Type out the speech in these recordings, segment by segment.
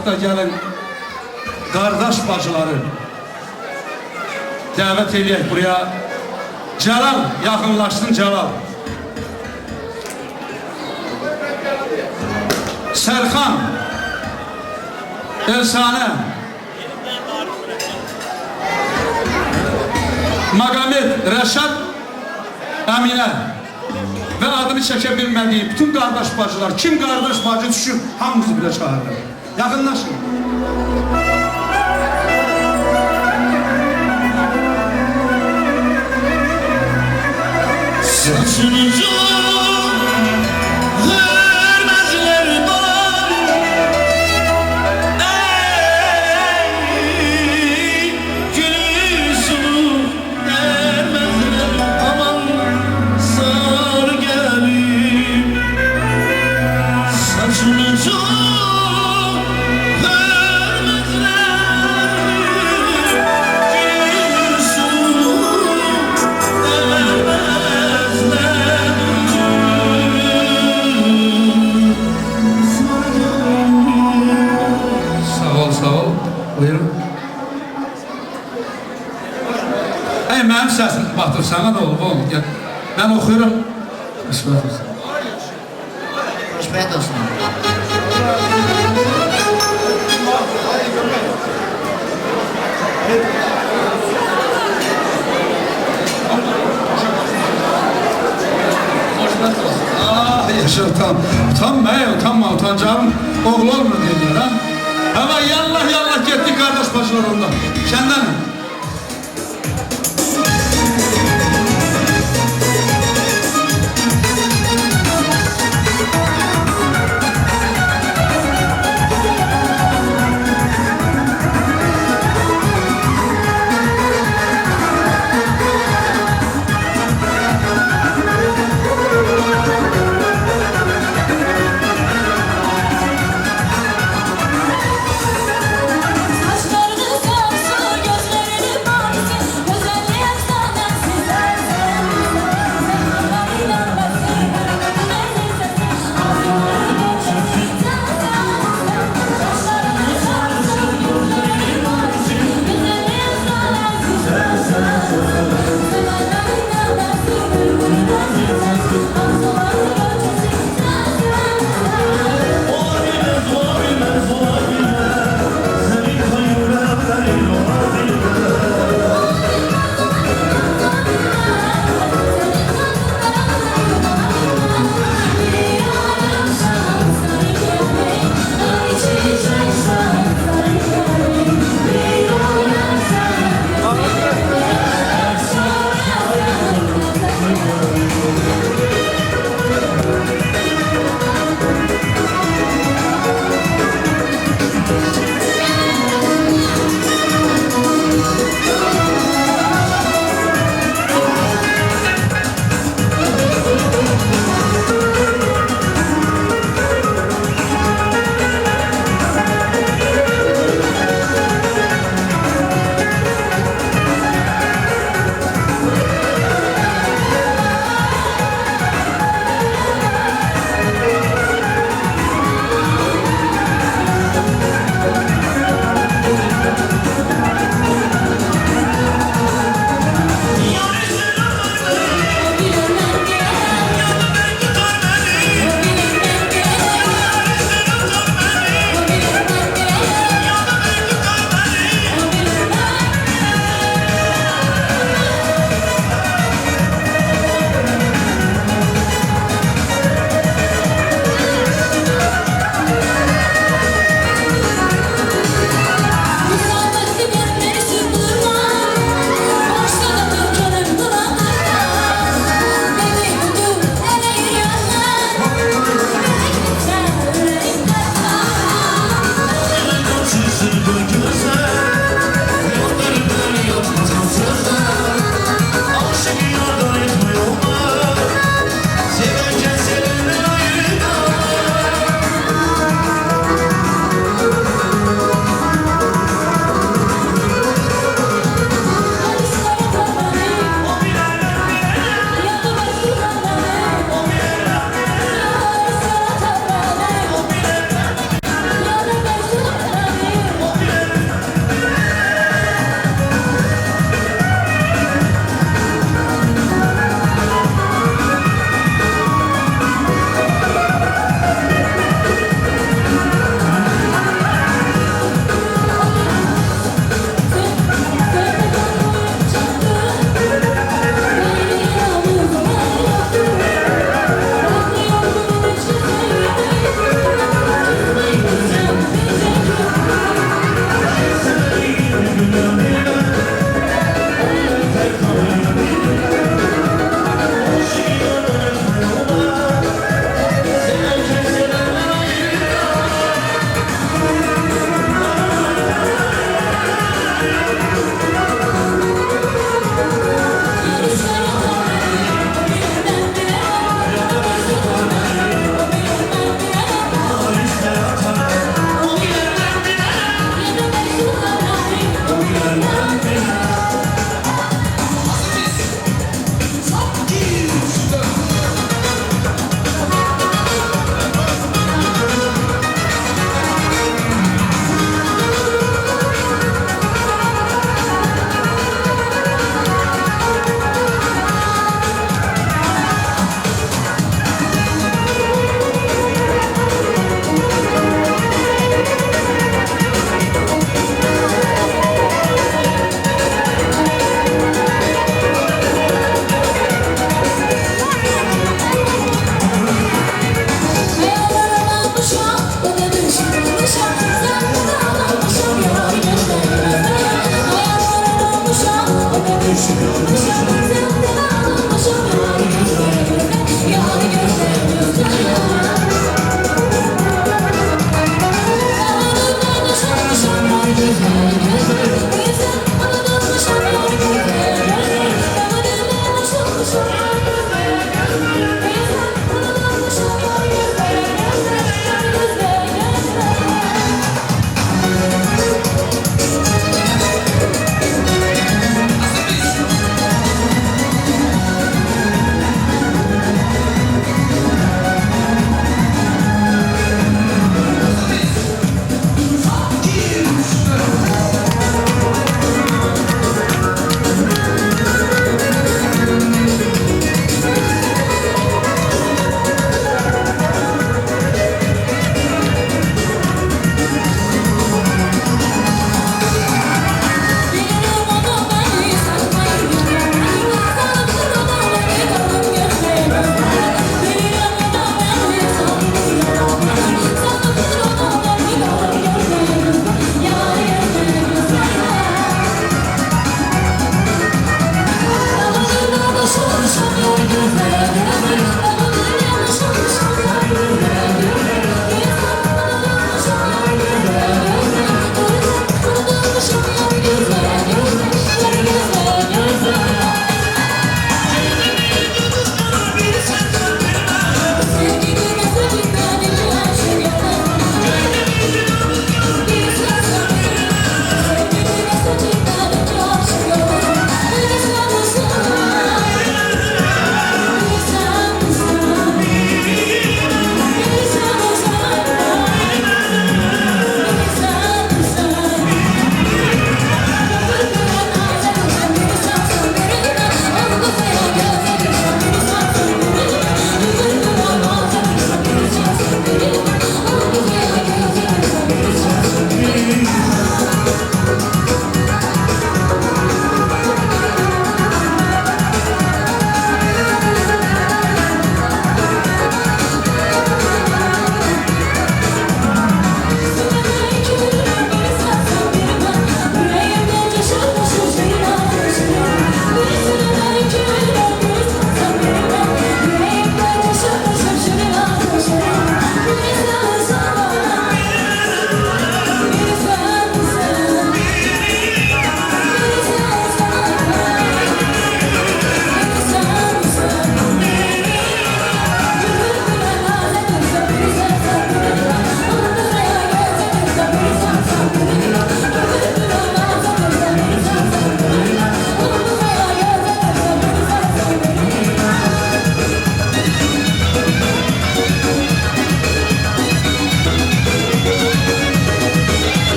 vaxtda gəlin qardaş bacıları dəvət eləyək buraya. Cəlal, yaxınlaşsın Cəlal. Sərxan, Elsanə, Maqamed, Rəşad, Əminə və adını çəkə bilmədiyi bütün qardaş bacılar, kim qardaş bacı düşür, hamımızı bilə çağırır. Yaxınlaşın. Saçınızı vermezler bana, ey gülüsünü vermezler aman sar gelip. Saçınızı Buyurun. Ey, mənim səsim batır, sənə də olub oğlum, gəl. Mən oxuyurum. Xoşbəxt olsun. Xoşbəxt olsun. Xoşbəxt olsun. Yaşa, utanma, utancağım oğlu olmur deyirlər, ha? Ama yallah getdik kardeş başlar ondan. Senden. Gözlerin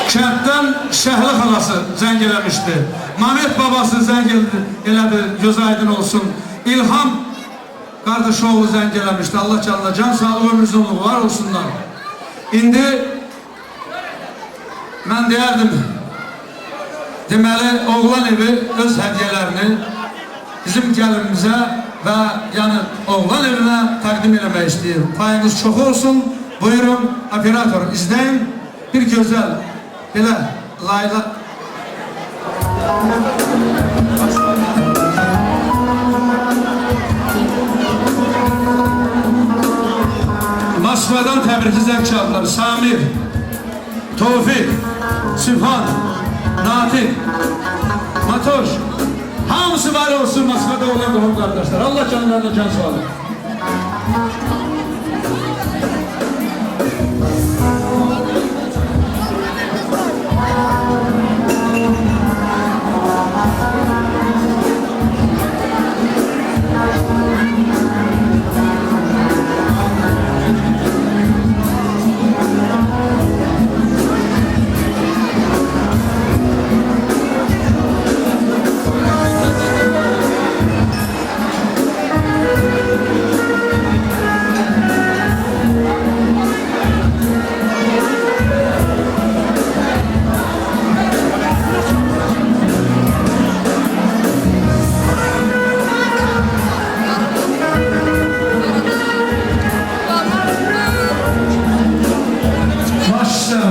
Kənddən Şəhli xalası zəng eləmişdi. Mehmet babası zəng elədi, göz aydın olsun. İlham qardaşoğlu zəng eləmişdi. Allah canına can sağlığı, ömür uzunluğu var olsunlar. İndi mən deyərdim, deməli, oğlan evi öz hədiyələrini bizim gəlinimizə və yəni oğlan evinə təqdim eləmək istəyir. Payınız çox olsun. Buyurun, operator, izləyin. Bir gözəl, belə, layla... Moskvadan təbriki zəng çaldılar. Samir, Tofiq, Sübhan, Natiq, Matoş, hamısı var olsun Moskvada olan doğum kardeşler. Allah canlarına can sağlık.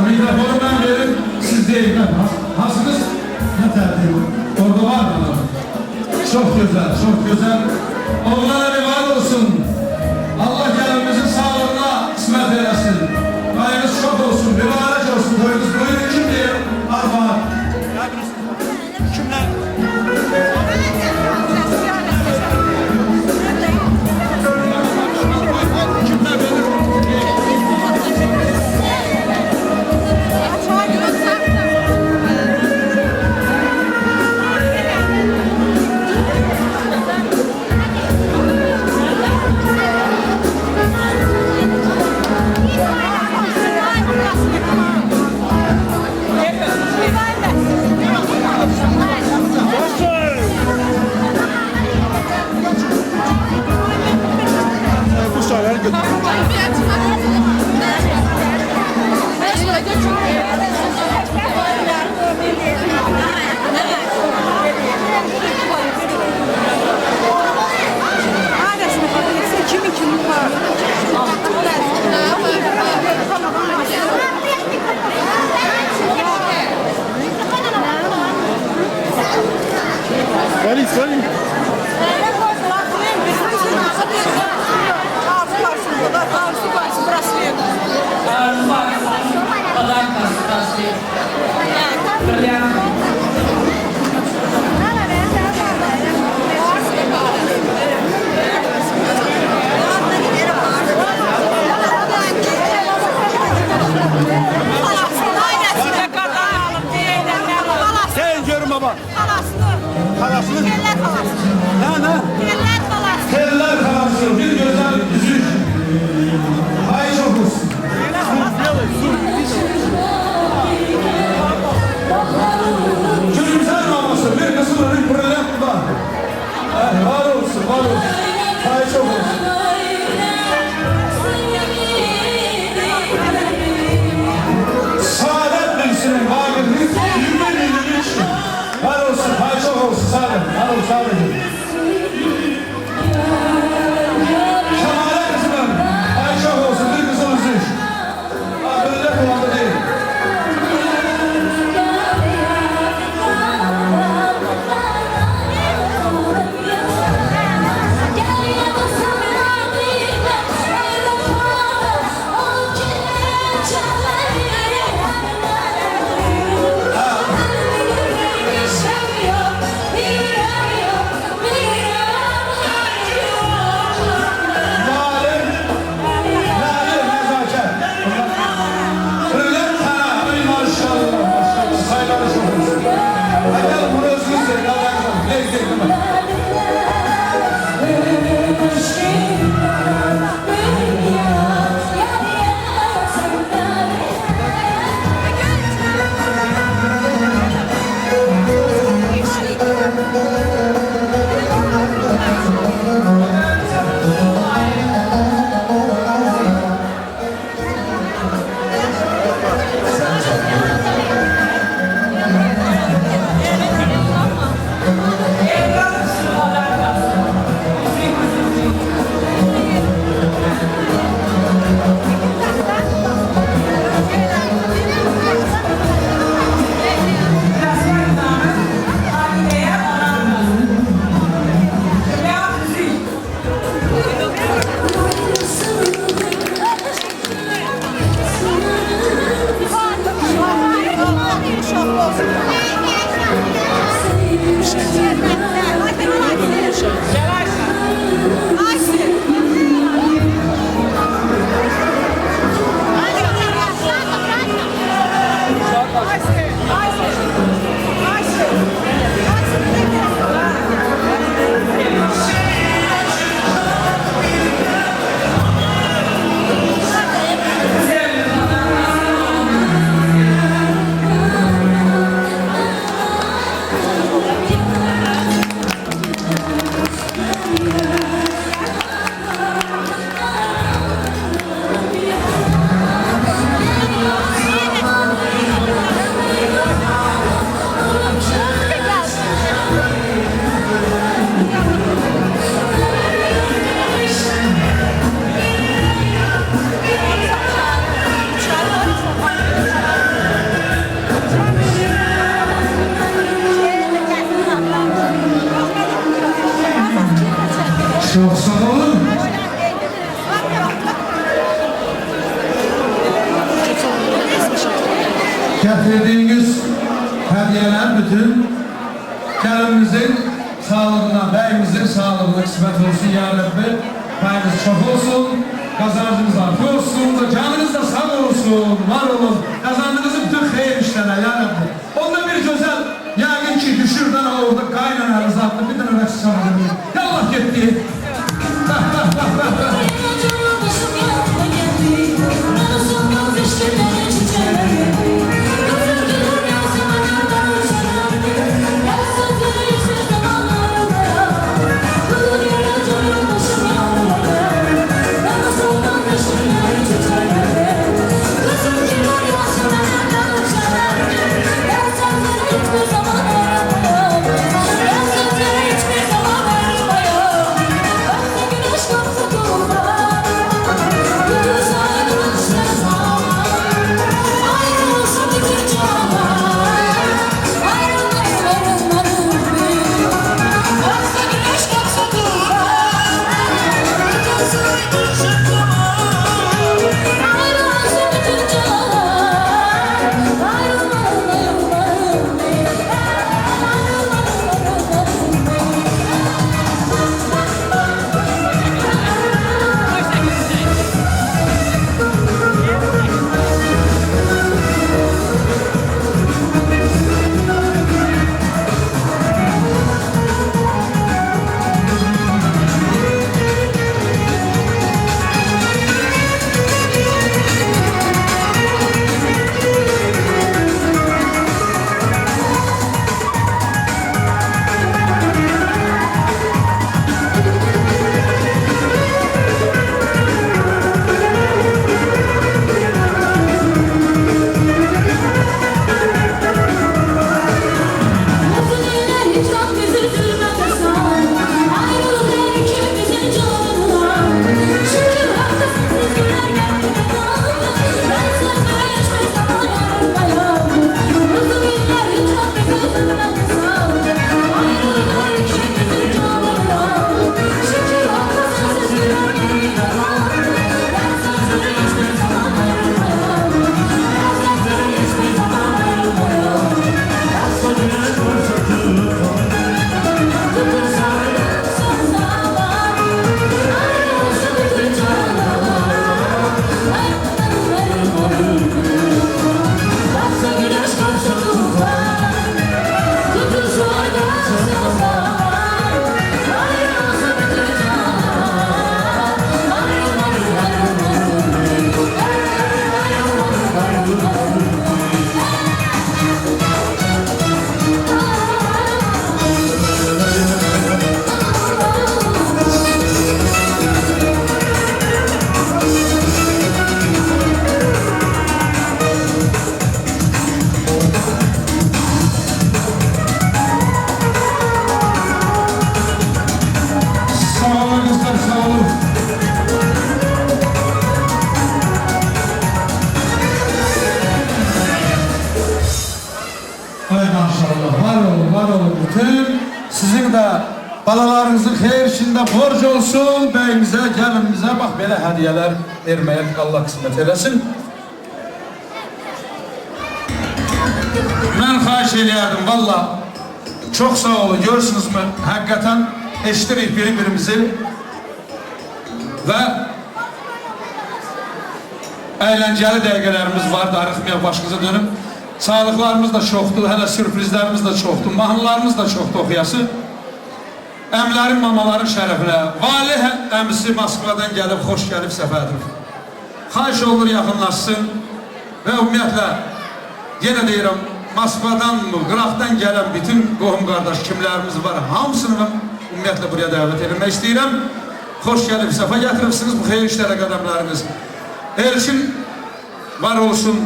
Mikrofonu ben verim, siz değil ben. Hasınız ne tertip? Orada var mı? Çok güzel, çok güzel. Oğlan evi var olsun. Allah gelinimizin sağlığına kısmet eylesin. Payınız çok olsun, bir mübarek olsun. Boyunuz buyurun kim diye armağan. Kimler? Çok sağ olun. Getirdiğiniz hediyeler bütün kendimizin sağlığına, beyimizin sağlığına kısmet olsun ya Rabbi. Payınız çok olsun, kazancınız artı olsun, canınız da sağ olsun, var olun. Kazandığınızı bütün hayır işlere ya Rabbi. Onda bir güzel, yani ki düşürden orada kaynana rızatlı bir tane rakı çalabilir. Yallah gitti. Bütün sizin de balalarınızın xeyir içinde borç olsun. Beyimize, gelinimize bak böyle hediyeler vermeye Allah kısmet eylesin. Ben xahiş ediyordum valla. Çok sağ olun. Görürsünüz mü? Hakikaten eşitiriz birbirimizi. Ve eğlenceli dəqiqələrimiz var, darıxmaya başınıza dönüp. Sağlıklarımız da çoxdur, hələ sürprizlərimiz də çoxdur, mahnılarımız da çoxdur oxuyası. Əmlərin, mamaların şərəfinə, Valih əmisi Moskvadan gəlib, xoş gəlib səfədir. Xahiş olur yaxınlaşsın və ümumiyyətlə, yenə deyirəm, Moskvadan mı, Qıraqdan gələn bütün qohum qardaş kimlərimiz var, hamısını ümumiyyətlə buraya dəvət edilmək istəyirəm. Xoş gəlib, səfə gətiribsiniz bu xeyir işlərə qədəmləriniz. Elçin var olsun,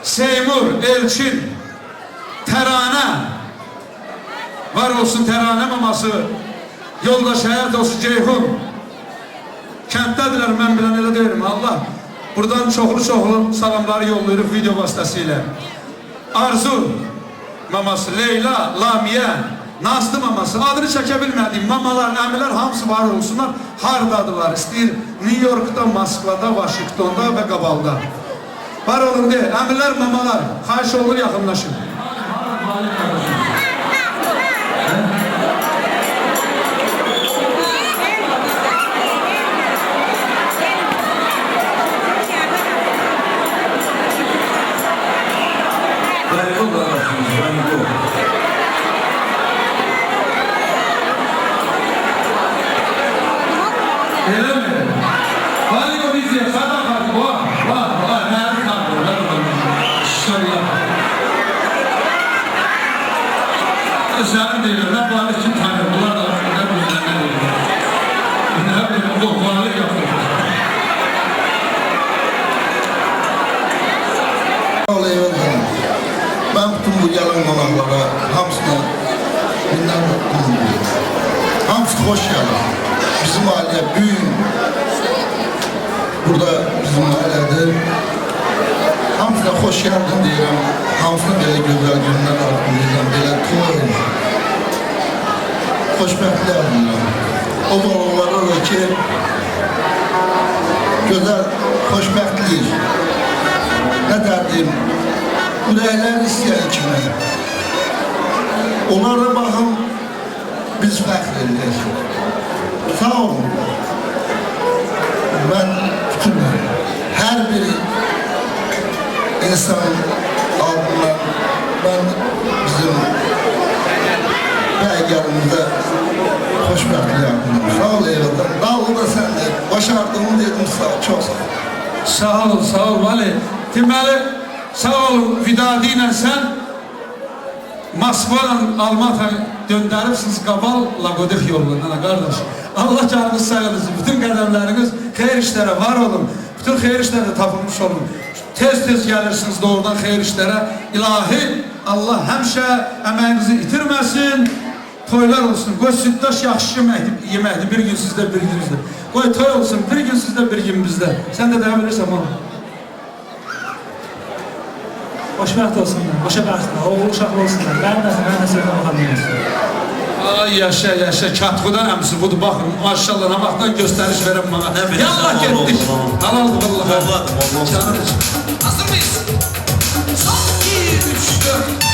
Seymur, Elçin, Tərane, var olsun Tərane maması, yoldaş həyat olsun Ceyhun. Kənddədirlər, mən bilən elə deyirəm, Allah. Buradan çoxlu salamları yollayırıq video vasitəsilə. Arzu maması, Leyla, Lamiyə, Nazlı maması, adını çəkə bilmədiyim mamalar, əmilər hamısı var olsunlar. Hardadılar? İstəyir New York'da, Moskvada, Washington'da və Qabalda. Var olun deyə, əmilər, mamalar, xahiş olur yaxınlaşın. Elə mi? Valiko viziya, sada kartı, var, nəri kartı, şöyle. Özlərim deyirəm, nə bari kim tanır, bunlar da nə bilirəm, nə deyirəm. Nə bilirəm, dokvarlı yapır. Ben bütün bu yalan olanlara hamısına minnettarım. Hamısı hoş geldin. Bizim aile büyük. Burada bizim ailede hamısına hoş geldin diyelim. Hamısına böyle güzel günler arasındayım. Böyle toy. Hoşbəxtlər diyorum. O balalara da ki güzel hoşbəxtlik. Ne derdim? Ürəklər istəyən kimi. Onlara baxın, biz fəxr edirik. Sağ olun. Ben bütün her bir insanın altından ben bizim belgelimizde hoşbəxtlik yapıyorum. Sağ ol eyvallah. Dağlı da sen de başardığımı dedim çok sağ ol. Sağ ol, sağ ol Vali. Deməli, sağ ol Vidadi ilə sən Moskvadan Almataya döndəribsiniz Qabal Laqodix yolundan qardaş. Allah canınız sağ edilsin. Bütün qədəmləriniz xeyir işlərə var olun. Bütün xeyir işlərdə tapılmış olun. Tez-tez gəlirsiniz doğrudan xeyir işlərə. İlahi Allah həmişə əməyinizi itirməsin. Toylar olsun. Qoy süddaş yaxşı yeməkdir. Bir gün sizdə, bir gün bizdə. Qoy toy olsun. Bir gün sizdə, bir gün bizdə. Sən də deyə bilirsən onu. Xoşbəxt olsunlar, xoşbəxtlər, oğul uşaqlı olsunlar. Mən də sevdim baxamıyım. Ay yaşa yaşa, Katxudan əmsi budur, baxın, maşallah, nə vaxtdan göstəriş verəm bana. Yallah getdik. Halaldır vallahi. Hazır mıyız? Son 2, 3, 4.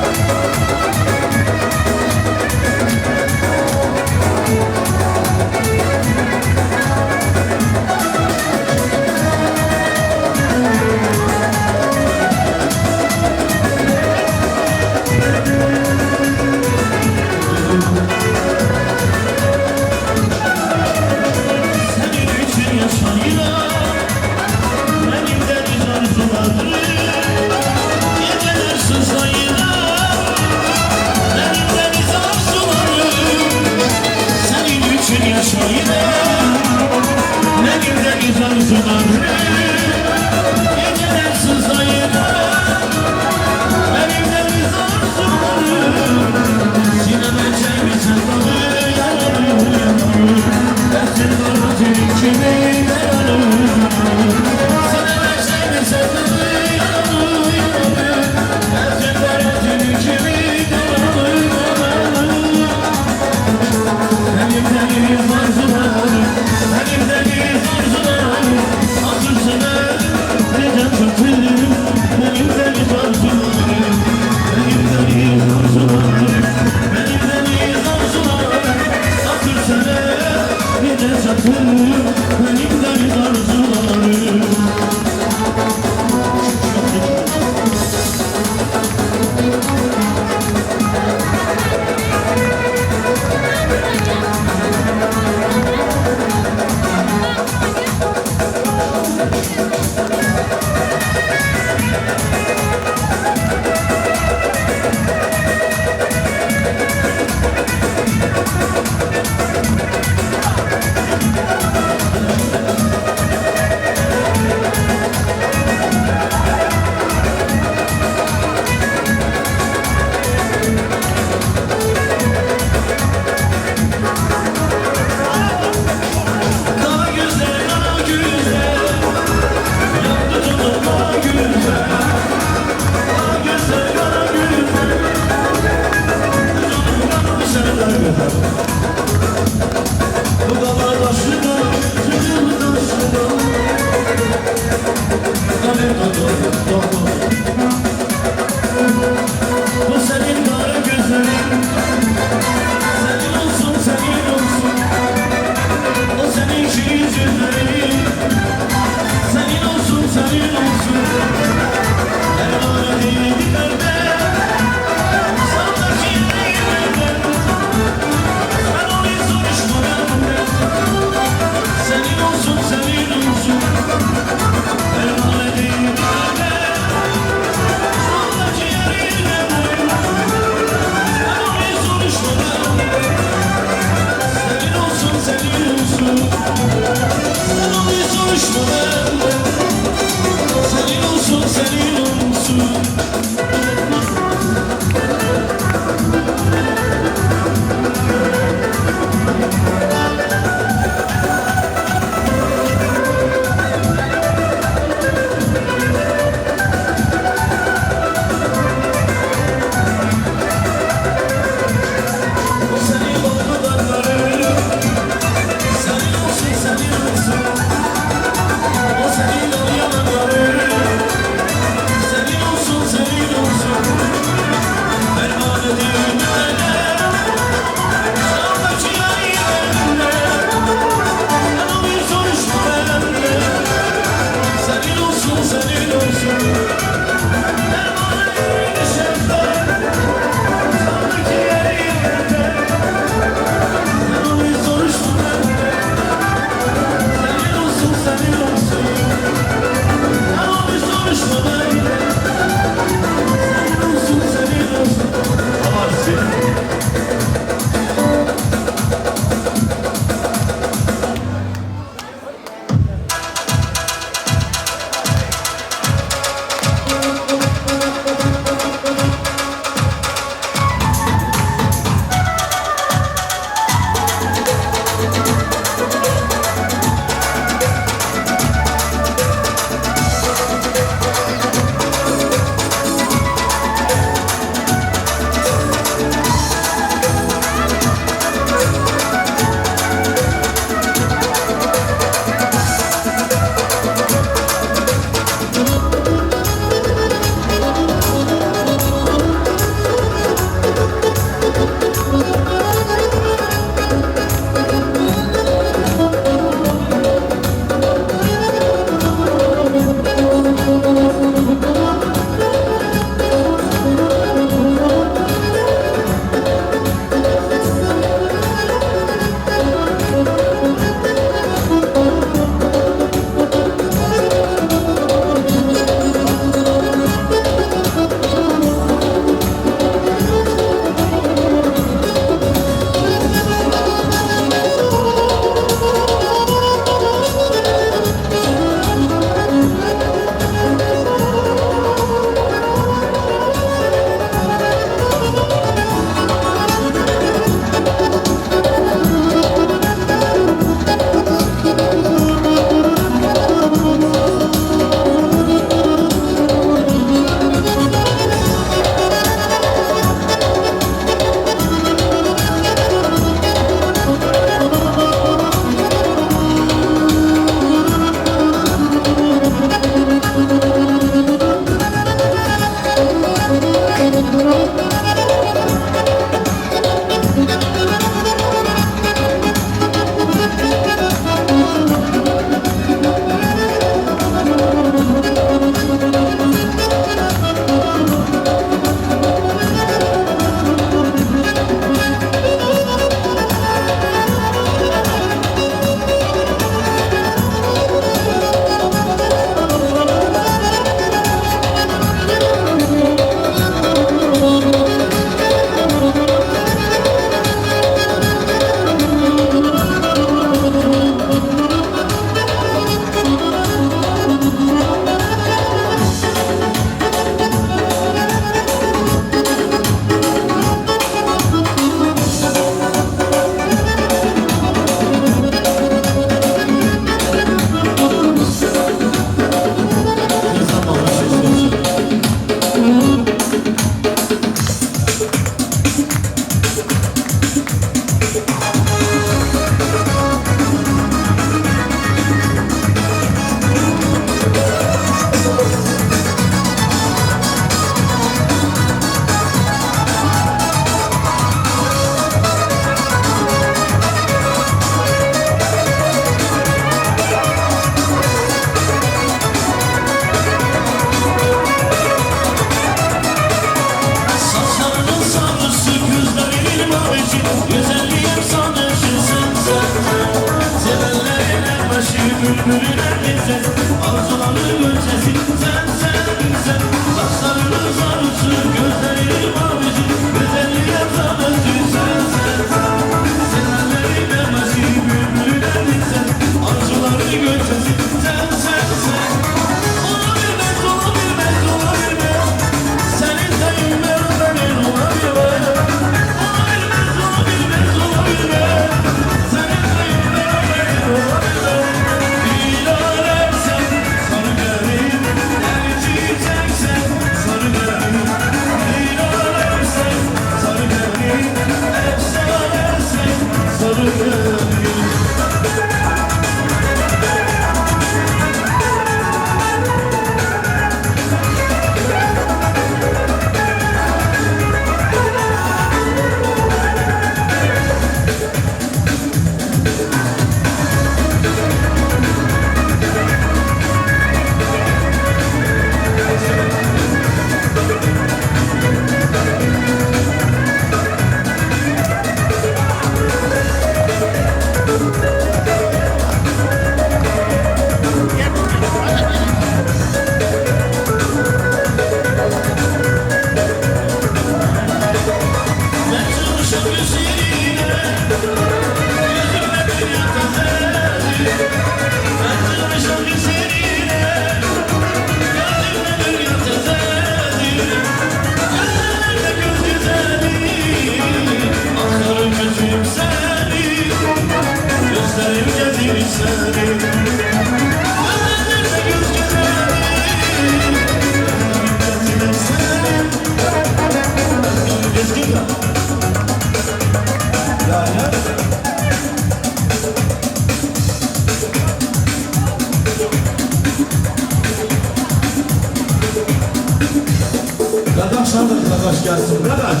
Qardaşlardır, qardaş gəlsin, qardaş.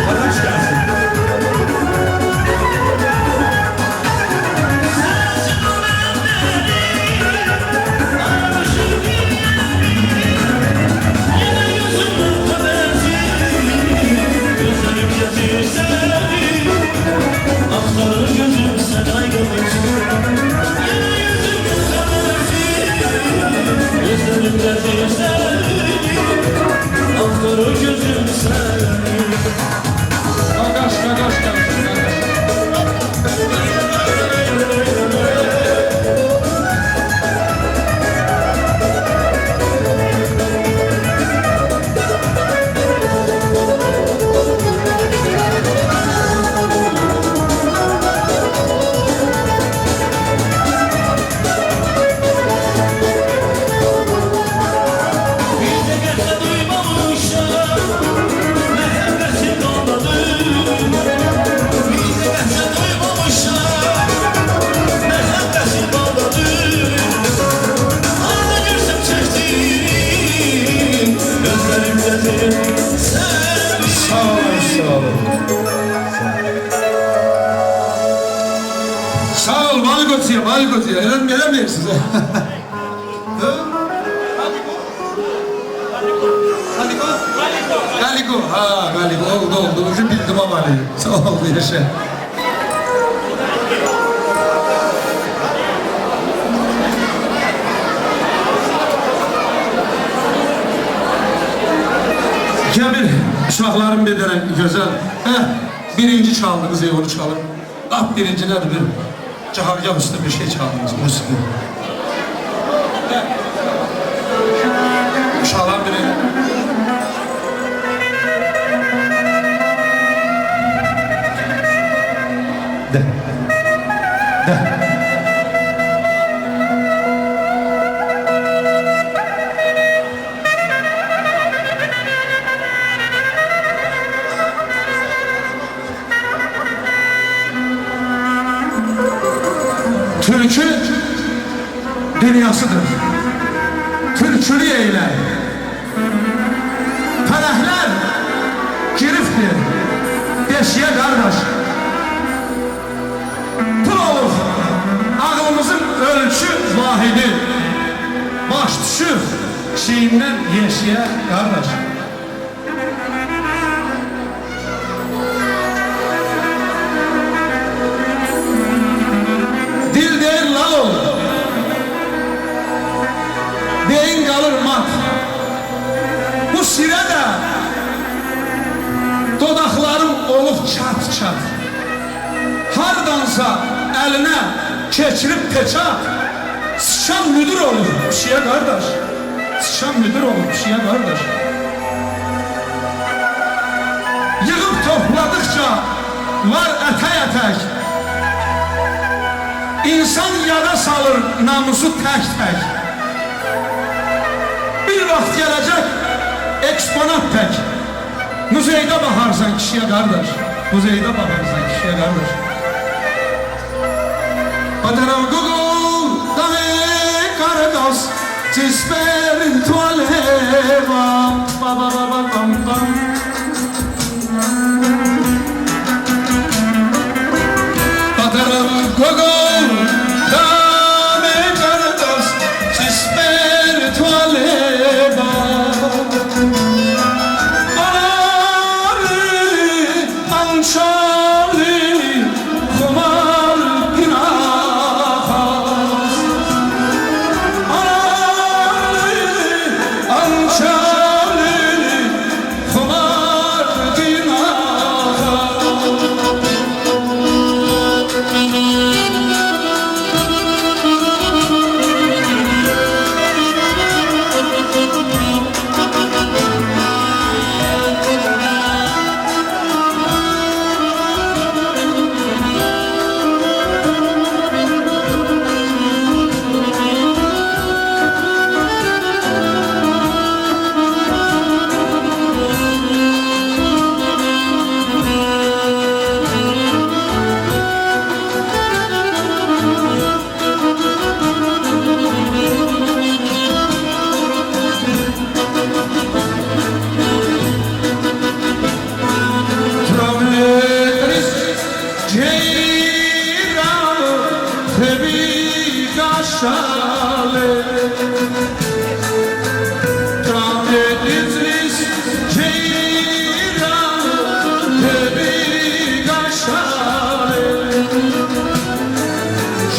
Qardaş gəlsin. Qardaş, qardaş gəlsin, qardaş. Sağ olun, sağ olun. Sağ ol, Malikotçuya, Malikotçuya. Eləməyək sizə. Galiko, ha Galiko, oldu. Ucu bildim ama sağ ol, yaşa. Kəbir, uşaqlarım bir dənə gözəl. Birinci çaldınız, onu çalın. Lap birinci nədir bir? Cahargah üstü bir şey çaldınız, musiki. Uşaqlar biri. De. Türkü dünyasıdır. Türkülü eyle. Fələhlər girifdir. Deşiyə qardaş. Pul olur. Ağlımızın ölçü vahidi. Baş düşür. Şeyindən yeşiyə qardaş. Dil deyir lal ol. Beyin qalır mat. Bu sirə də dodaqlarım olub çat-çat. Hardansa əlinə keçirib peçat. Sıçan müdür olur pişiyə qardaş. Sıçan müdür olur pişiyə qardaş. Yığıb topladıqca var ətək-ətək. İnsan yada salır namusu tək-tək. Bir vaxt gələcək eksponat tək. Muzeydə baxarsan kişiyə qardaş. Muzeydə baxarsan kişiyə qardaş. Badaram Google, dahi qardaş, spiritual heva, ba ba ba ba bam bam. Badaram Google, dahi qardaş, spiritual heva. kaşale Kâme İdris ceyran Tebi kaşale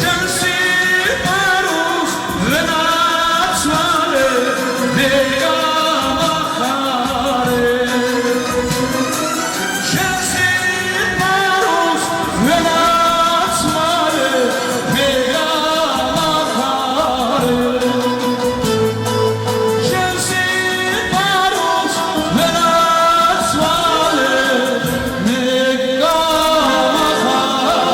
Şemsi aruz ve naçare Deya bakhare Şemsi aruz ve naçare Deya bakhare Şemsi aruz ve naçare Deya bakhare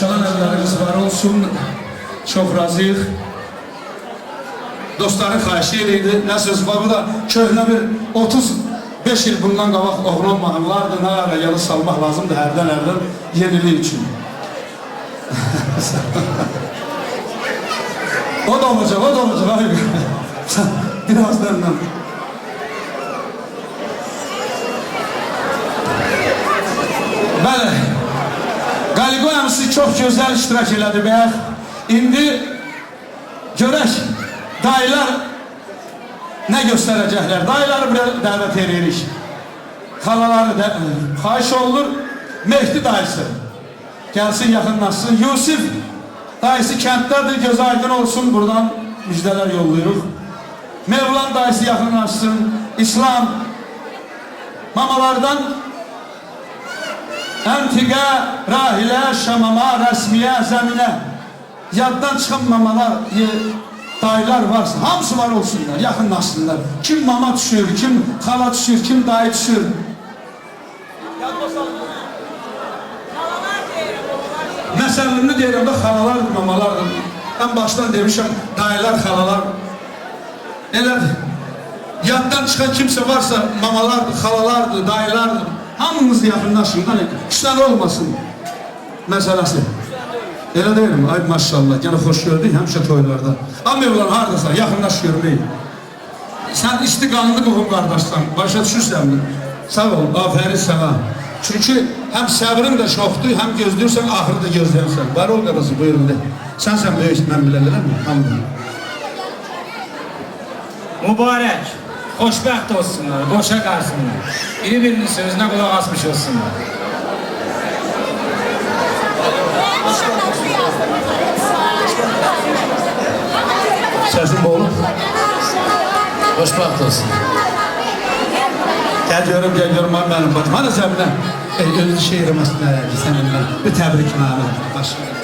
Çalan evleriniz var olsun. Çok razıyıq. Dostların xahişi eləydi. Nə söz var bu da köhnə bir 35 il bundan qabaq oğlan mahnılardı. Nə ara yalı salmaq lazımdır hərdən yenilik üçün. O da olacaq. Ay. Birazdan. Bəli. Qaliqo əmsi çox gözəl iştirak elədi bəyək. İndi görək dayılar nə göstərəcəklər. Dayıları buraya dəvət edirik. Xalaları da xahiş olunur. Mehdi dayısı gəlsin, yaxınlaşsın. Yusif dayısı kənddədir, göz aydın olsun. Buradan müjdələr yollayırıq. Mevlan dayısı yaxınlaşsın. İslam mamalardan Əntiqə, rahilə, şamama, rəsmiyə, zəminə yaddan çıxan mamalar, dayılar varsa hamısı var olsunlar, yaxınlaşsınlar. Kim mama düşür, kim xala düşür, kim dayı düşür. Məsəlini deyirəm də xalalardır, mamalardır. Ən başdan demişəm, dayılar, xalalar. Elədir. Yaddan çıxan kimsə varsa mamalardır, xalalardır, dayılardır. Hamımız yaxınlaşın, işlər olmasın məsələsi. Elə deyilmi? Ay maşallah, gene xoş gördük həmişə toylarda. Amma evlan haradasa, yaxınlaş görmək. Sən istiqanlı qohum qardaşsan, başa düşürsənmi? Sağ ol, afərin sənə. Çünki həm səbrin də çoxdur, həm gözləyirsən, axırı da gözləyirsən. Var ol qarası, buyurun de. Sən böyük, mən bilərlərəm, hamıdan. Mübarək, xoşbəxt olsunlar, boşa qarsınlar. Biri-birinin sözünə qulaq asmış olsunlar. Səsin boğulur. Xoşbəxt olsun. Gəl görüm, mənim bacım. Hana zəminə? Özü şehrim aslında səninlə. Bir təbrik mənim. Başlayalım.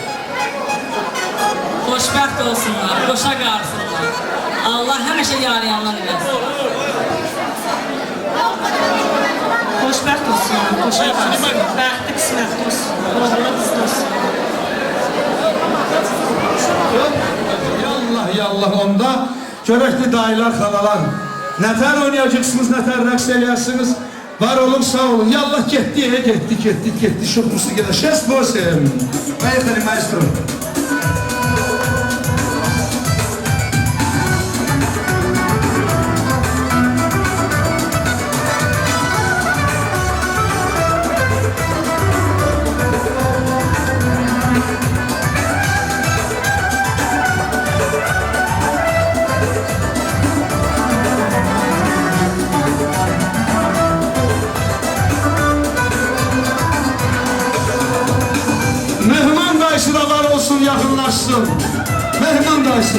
Xoşbəxt olsunlar, boşa qarsınlar. Allah həmişə yarayanlar eləsin. Xoşbəxt olsunlar, boşa qarsınlar. Bəxtli qismətli olsun. Oğlu qızlı olsun. Yallah onda görəkli dayılar, xalalar. Nətər oynayacaqsınız, nətər rəqs eləyərsiniz. Var olun, sağ olun. Yallah getdi. Şurmusu gedə. Şest bosim. Поехали, maestro. Mehman dayısı da var olsun, yakınlaşsın. Mehman dayısı.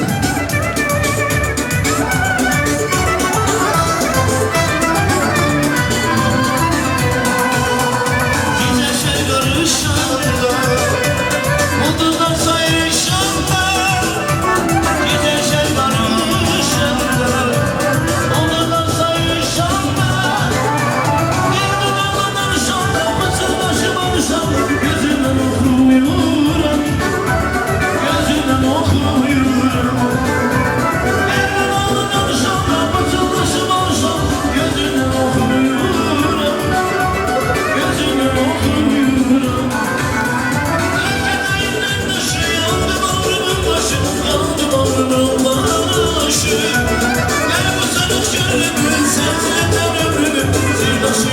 Zirdaşı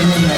Memnun oldum.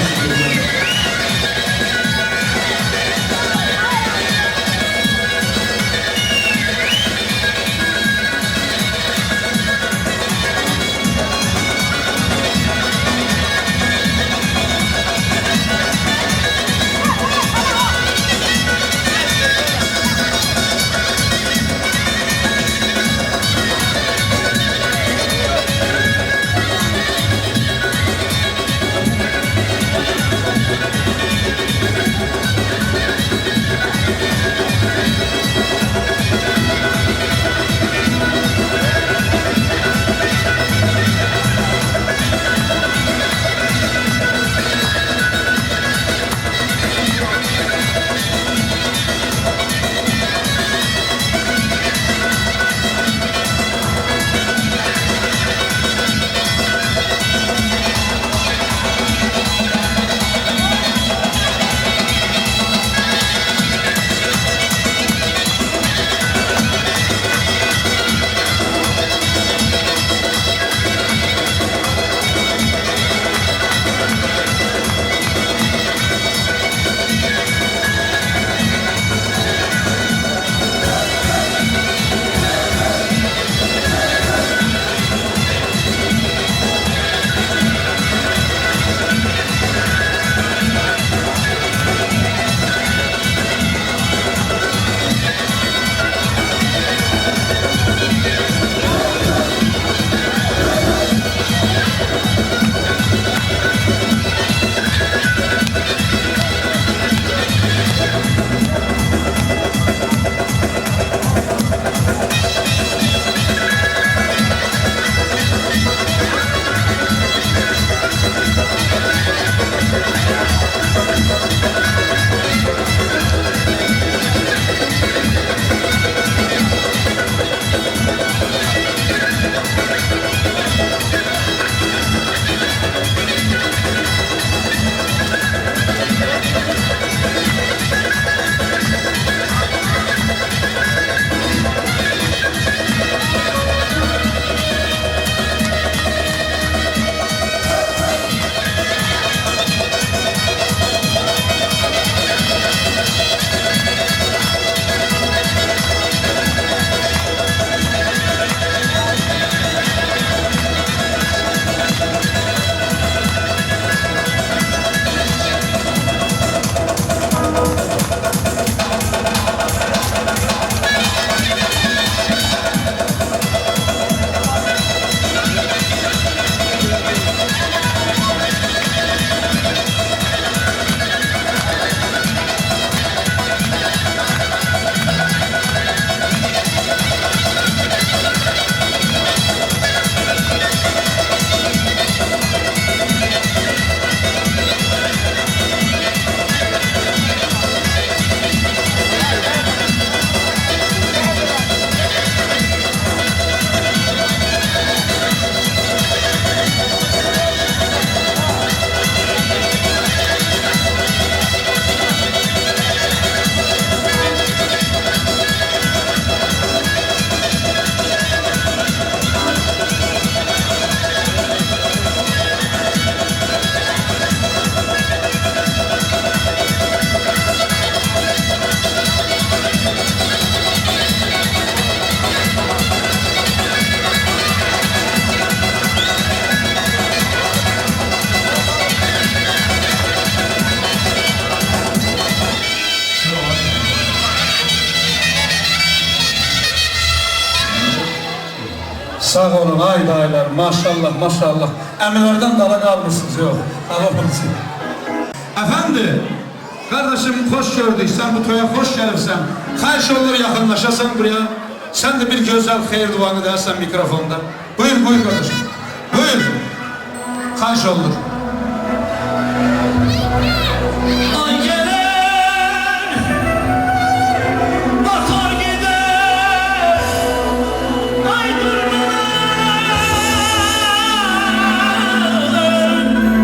Sağ olun ay dayılar, maşallah maşallah. Əmilərdən dala qalmışsınız, yox. Alamamsın. Efendi, kardeşim hoş gördük, sen bu toya hoş gelirsen. Xahiş olur yakınlaşasan buraya. Sen de bir güzel xeyir duanı dersen mikrofonda. Buyur, buyur kardeşim. Buyur. Xahiş olur. Ay gelir, batar gider, ay durmalar,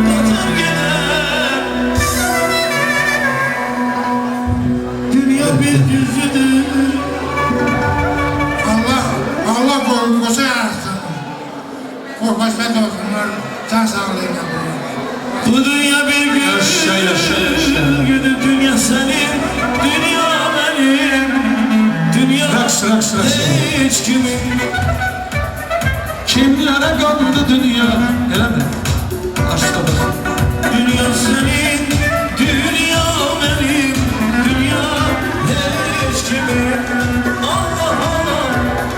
batar gider. Dünya bir düzüdür. Allah koşa yarsın. Korkmaz ben de olsunlar. Can sağlayın yapıyor. Bu dünya bir gün, Yaşa, yaşa, yaşa. günü dünya senin, dünya benim, dünya Raks, raks, raks. hiç kimin. Kimlere kaldı dünya? Öyle mi? Aşkta bak. Dünya senin, dünya benim, dünya hiç kimin. Allah Allah,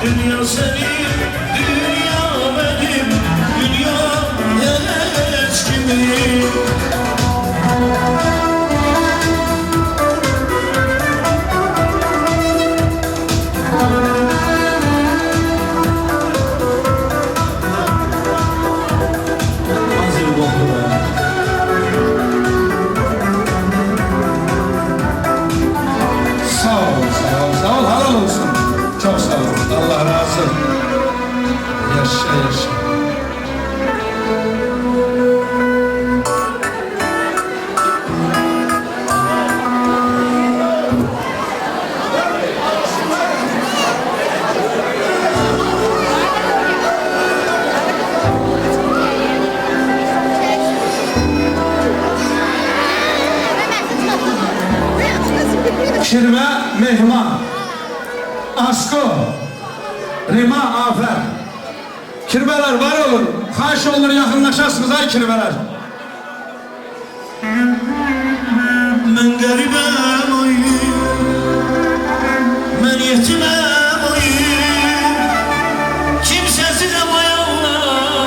dünya senin, dünya benim, dünya hiç kimin. Azil koktu be. Sağ ol, sağ ol, sağ ol. Halal olsun. Çok sağ ol. Allah razı olsun. Yaşa, yaşa. Kirve mehman, aşkı, rima afer. Kirveler var olun, haş olur yakınlaşasınız ay kirveler. Ben garibim oy, ben yetimim oy. Kimsesizim oy Allah,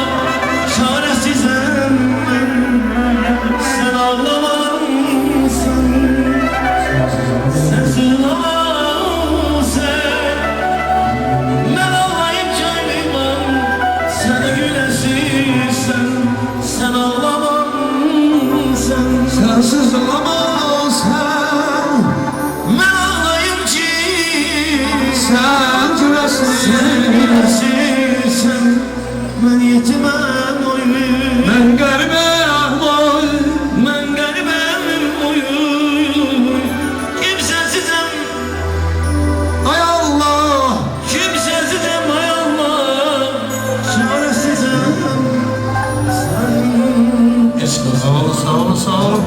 çaresizim ben. Sen ağlamansın, sensiz ağlansın. Ben ağlayıp canımım, sen gülesin, sen ağlamansın. Sensiz olamazsın, Ben ağlayayım ki sen cüresin. sen ben yetimem oy, Ben garibim oy, ben garibim oy, kimsesizim, ay Allah. kimsesizim ay Allah, çaresizim sen. Sağ ol, sağ ol, sağ ol.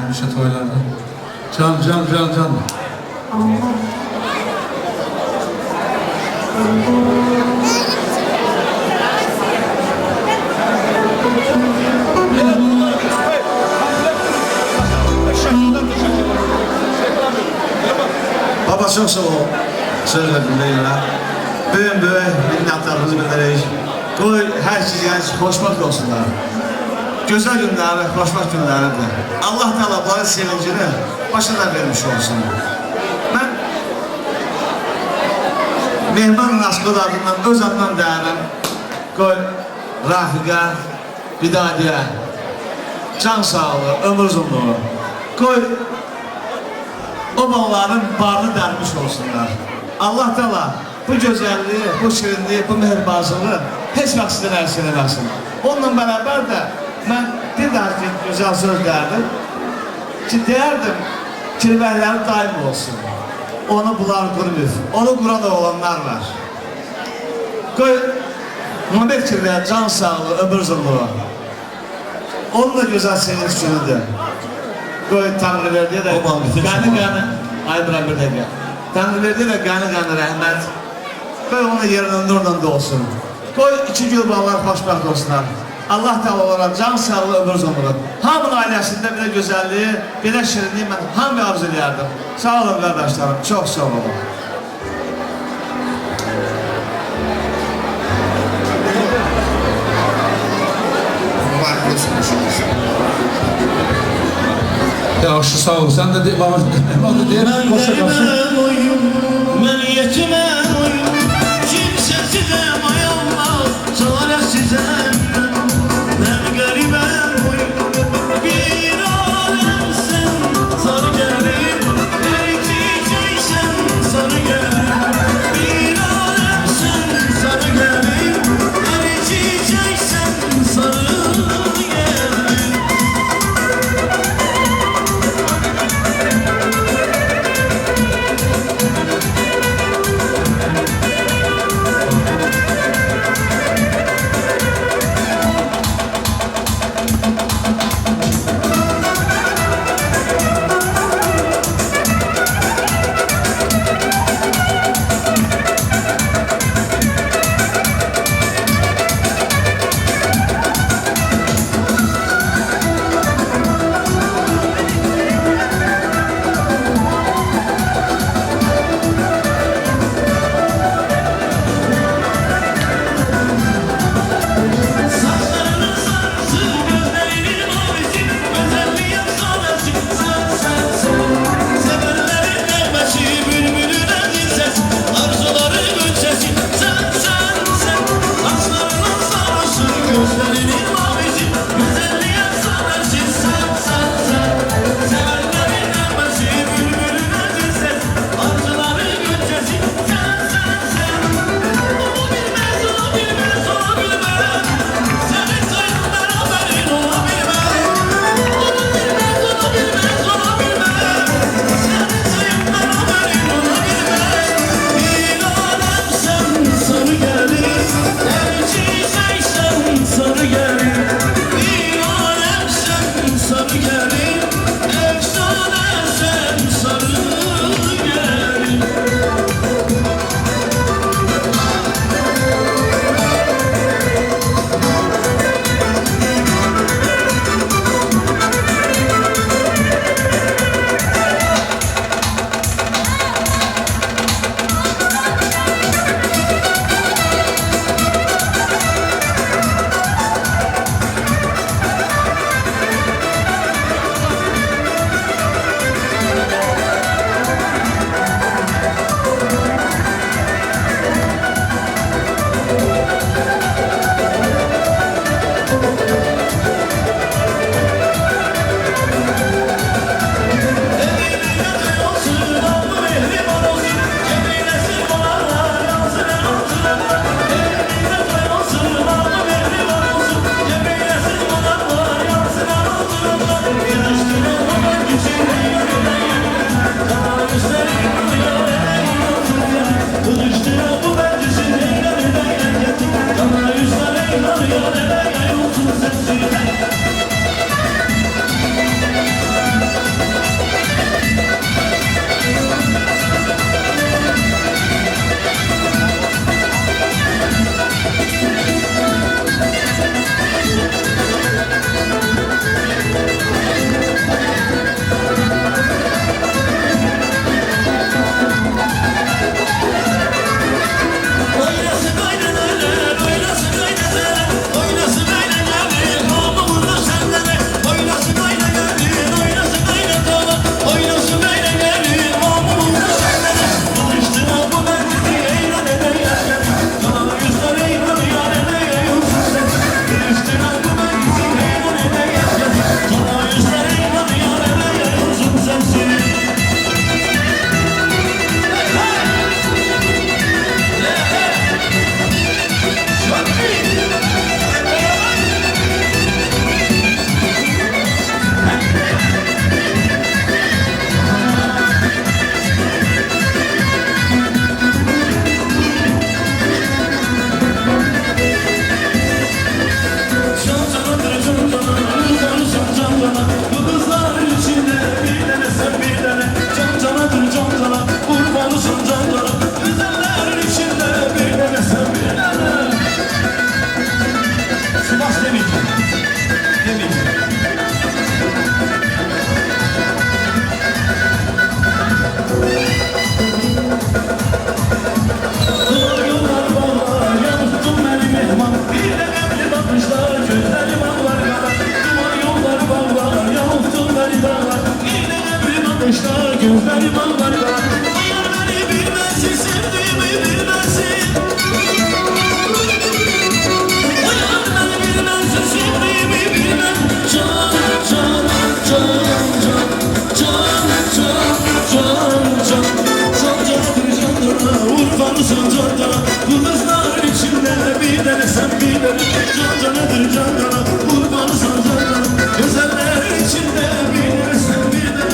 Hemşe toylarda. Can, can, can, can. Baba çok sağ ol. Sözledim Leyla. Böyün minnettarımızı bildiririz. Qoy hər şeyiniz xoşbəxt olsunlar. Gözəl günləri, xoşbəxt günləridir. Allah Teala bunların sevincini başına vermiş olsun. Mən Mehman Aşkı adından öz adından deyərim. Qoy Rafiqə, Bidadiyə, can sağlığı, ömür uzunluğu. Qoy o balaların barını dərmiş olsunlar. Allah Teala bu gözəlliyi, bu şirinliyi, bu mehribanlığı heç vaxt sizdən əlsin eləsin. Onunla bərabər də mən bir daha ki, gözəl söz derdim ki, deyərdim kirvələri daim olsun. Onu bular qurmur, onu quran olanlar var. Qoy, Muhammed kirvəyə can sağlığı, ömür uzunluğu. Onun da gözəl sevinç günüdür. Qoy Tanrıverdiyə də qəni, ay bırak bir dəqiqə. Tanrıverdiyə də qəni rəhmət. Qoy onun yerinin nurla dolsun. Qoy iki gül bağlar xoşbəxt olsunlar. Allah Teala olarak can sağlığı, ömür uzunluğu. Hamının ailəsində belə gözəlliyi, belə şirinliyi mən hamı arzu edərdim. Sağ olun qardaşlarım, çox sağ olun. Yaxşı sağ ol. Sen de bana diye koşa kalsın. Mən yetiməm oyum, kimsəsizəm ay Allah, çarəsizəm mən qəribəm oyum, bir aləmsən, sarı gəlim, erkəcəksən, sarı gəlim, bir aləmsən, sarı gəlim, erkəcəksən, sarı gəlim. gözlerim ağlarlar. Yar beni bilmezsin, sevdiğimi bilmezsin. Yar beni bilmezsin, sevdiğimi bilmez. Can, can, can, can, can, can, can, can. Sancaktır canlara, Urfalı sancaklara. Bu kızlar içinde bir tane sen bir tane. Can canadır canlara, Urfalı sancaklara. Güzeller içinde bir tane sen bir tane.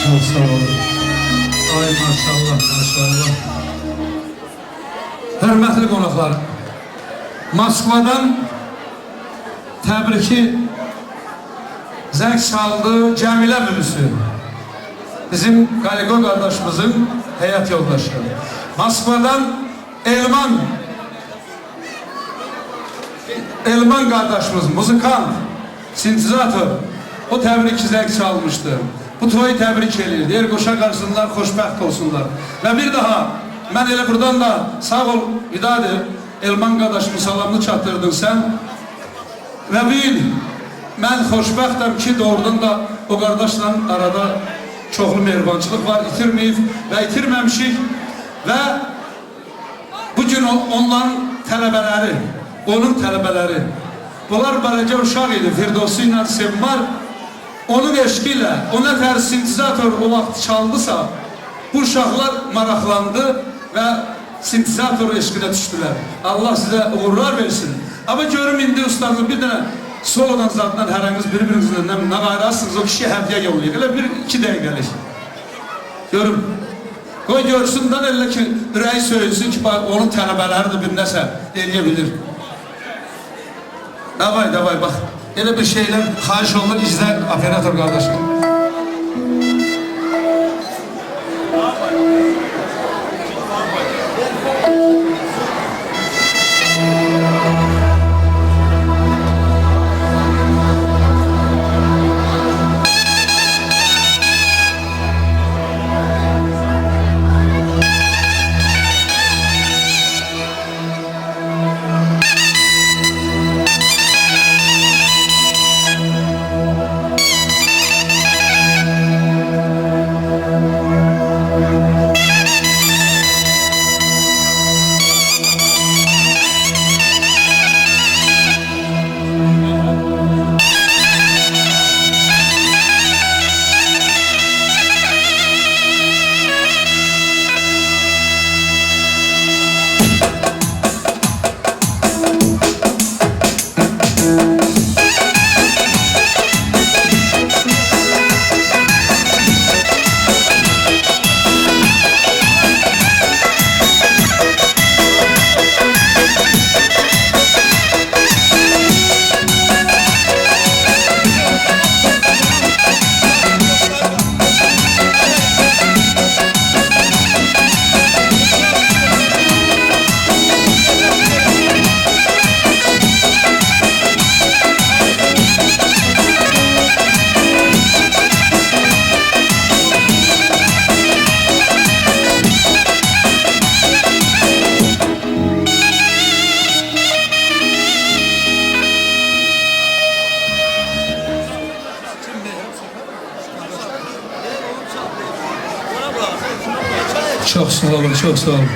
Çok sağ olun. Ay maşallah, maşallah. Hörmətli qonaqlar, Moskvadan təbriki zəng çaldı Cəmilə bürüsü. Bizim Qaliqo qardaşımızın həyat yoldaşı. Moskvadan Elman qardaşımız, muzikant, sintezator. O təbrik zəng çalmışdı. Bu toyu təbrik edir. Deyir, qoşa qarsınlar, xoşbəxt olsunlar. Və bir daha, mən elə buradan da sağ ol, İdadi, Elman qardaşımın salamını çatdırdın sən. Və bil, mən xoşbəxtəm ki, doğrudan da o qardaşla arada çoxlu mehribançılıq var, itirməyib və itirməmişik. Və bugün onların tələbələri, onun tələbələri, bunlar bələcə uşaq idi, Firdovsu ilə Sevmar, onun eşqi ilə, o nətər sintezator o vaxt çaldısa, bu uşaqlar maraqlandı və sintezator eşqinə düşdülər. Allah sizə uğurlar versin. Ama görüm indi ustazım bir dənə solodan zaten herhangi birbirinizle ne gayrasınız, o kişiye hediye yollayın. Öyle bir iki dəqiqəlik. Görüm. Koy görsündən elə ki, ürəyi söylesin ki, onun tələbələri de bir nəsə eləyə Davay bak. Elə bir şeyler xahiş olur, izlə operator kardeşim. Çok sağ olun, çok sağ olun.